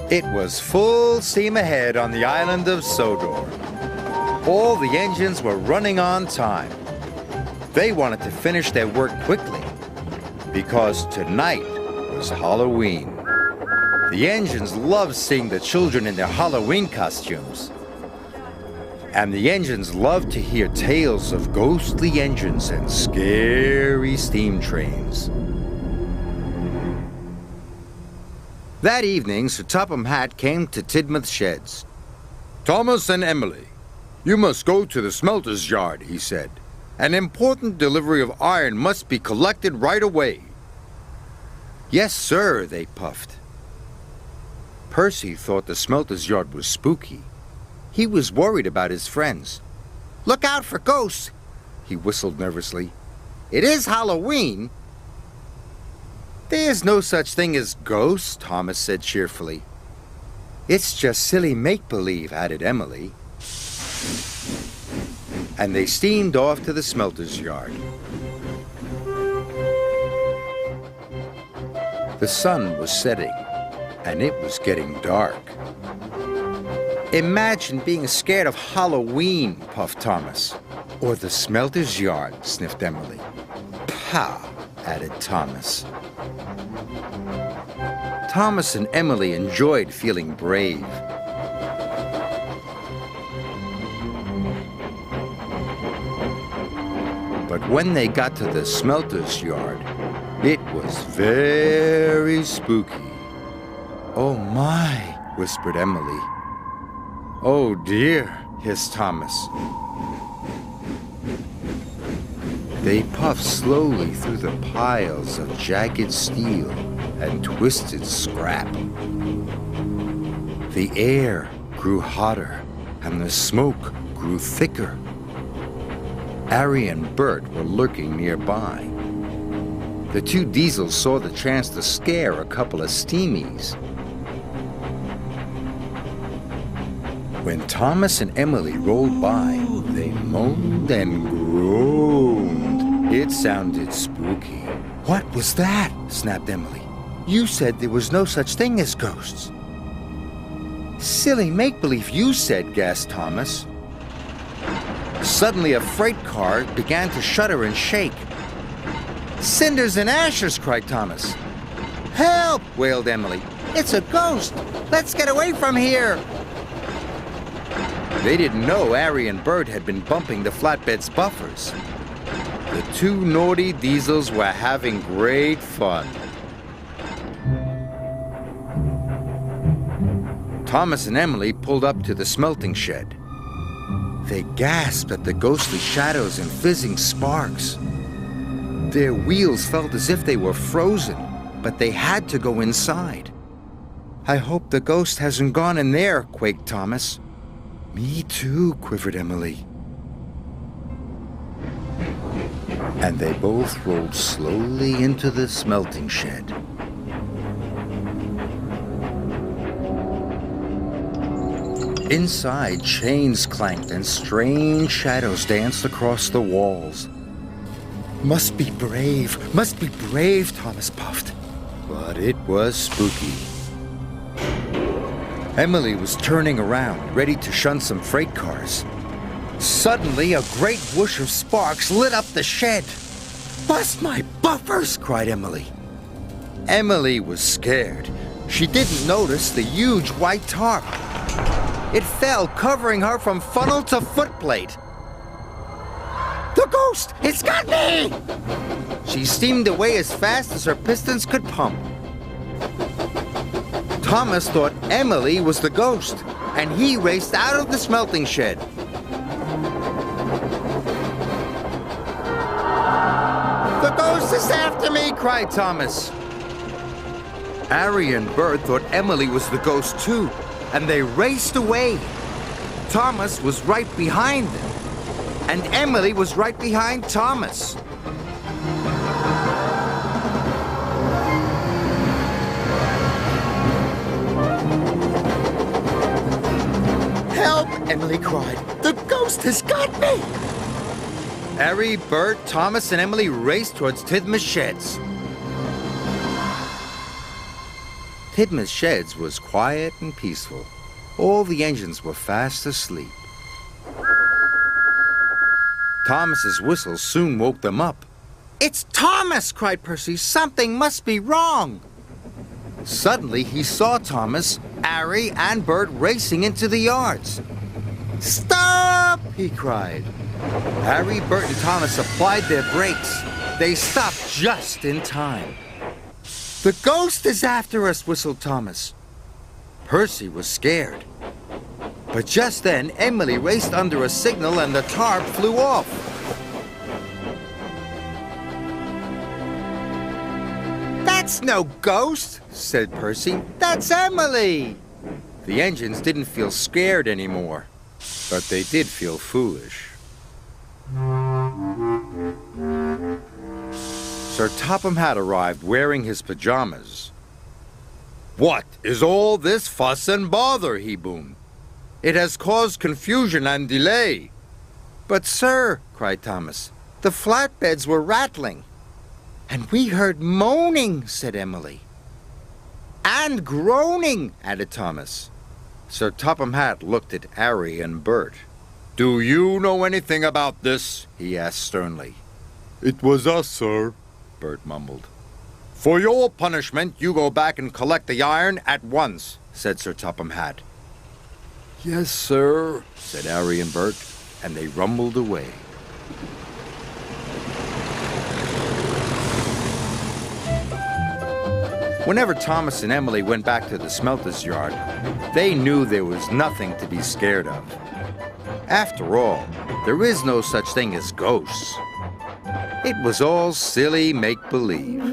It was full steam ahead on the island of Sodor. All the engines were running on time. They wanted to finish their work quickly because tonight was Halloween. The engines loved seeing the children in their Halloween costumes. And the engines loved to hear tales of ghostly engines and scary steam trains. That evening, Sir Topham Hatt came to Tidmouth Sheds. "Thomas and Emily, you must go to the smelter's yard," he said. "An important delivery of iron must be collected right away." "Yes, sir," they puffed. Percy thought the smelter's yard was spooky. He was worried about his friends. "Look out for ghosts," he whistled nervously. "It is Halloween." "There's no such thing as ghosts," Thomas said cheerfully. "It's just silly make-believe," added Emily. And they steamed off to the smelter's yard. The sun was setting, and it was getting dark. "Imagine being scared of Halloween," puffed Thomas. "Or the smelter's yard," sniffed Emily. "Pah," added Thomas. Thomas and Emily enjoyed feeling brave. But when they got to the smelter's yard, it was very spooky. "Oh my," whispered Emily. "Oh dear," hissed Thomas. They puffed slowly through the piles of jagged steel and twisted scrap. The air grew hotter and the smoke grew thicker. Harry and Bert were lurking nearby. The two Diesels saw the chance to scare a couple of steamies. When Thomas and Emily rolled by, they moaned and groaned. It sounded spooky. "What was that?" snapped Emily. "You said there was no such thing as ghosts." "Silly make-believe, you said," gasped Thomas. Suddenly, a freight car began to shudder and shake. "Cinders and ashes!" cried Thomas. "Help!" wailed Emily. "It's a ghost! Let's get away from here!" They didn't know Harry and Bert had been bumping the flatbed's buffers. The two naughty Diesels were having great fun. Thomas and Emily pulled up to the smelting shed. They gasped at the ghostly shadows and fizzing sparks. Their wheels felt as if they were frozen, but they had to go inside. "I hope the ghost hasn't gone in there," quaked Thomas. "Me too," quivered Emily. And they both rolled slowly into the smelting shed. Inside, chains clanked and strange shadows danced across the walls. Must be brave, Thomas puffed. But it was spooky. Emily was turning around, ready to shun some freight cars. Suddenly, a great whoosh of sparks lit up the shed. "Bust my buffers!" cried Emily. Emily was scared. She didn't notice the huge white tarp. It fell, covering her from funnel to footplate. "The ghost! It's got me!" She steamed away as fast as her pistons could pump. Thomas thought Emily was the ghost, and he raced out of the smelting shed. "The ghost is after me!" cried Thomas. Harry and Bert thought Emily was the ghost too, and they raced away. Thomas was right behind them, and Emily was right behind Thomas. "Help!" Emily cried. "The ghost has got me!" Harry, Bert, Thomas, and Emily raced towards Tidmouth Sheds. Tidmouth Sheds was quiet and peaceful. All the engines were fast asleep. Thomas's whistle soon woke them up. "It's Thomas!" cried Percy. "Something must be wrong." Suddenly, he saw Thomas, Harry, and Bert racing into the yards. "Stop!" he cried. Harry, Bert, and Thomas applied their brakes. They stopped just in time. "The ghost is after us," whistled Thomas. Percy was scared. But just then, Emily raced under a signal and the tarp flew off. "That's no ghost," said Percy. "That's Emily." The engines didn't feel scared anymore, but they did feel foolish. Sir Topham Hatt arrived wearing his pajamas. "What is all this fuss and bother?" he boomed. "It has caused confusion and delay." "But, sir," cried Thomas, "the flatbeds were rattling." "And we heard moaning," said Emily. "And groaning," added Thomas. Sir Topham Hatt looked at Harry and Bert. "Do you know anything about this?" he asked sternly. "It was us, sir," Bert mumbled. "For your punishment, you go back and collect the iron at once," said Sir Topham Hatt. "Yes, sir," said Harry and Bert, and they rumbled away. Whenever Thomas and Emily went back to the smelter's yard, they knew there was nothing to be scared of. After all, there is no such thing as ghosts. It was all silly make-believe.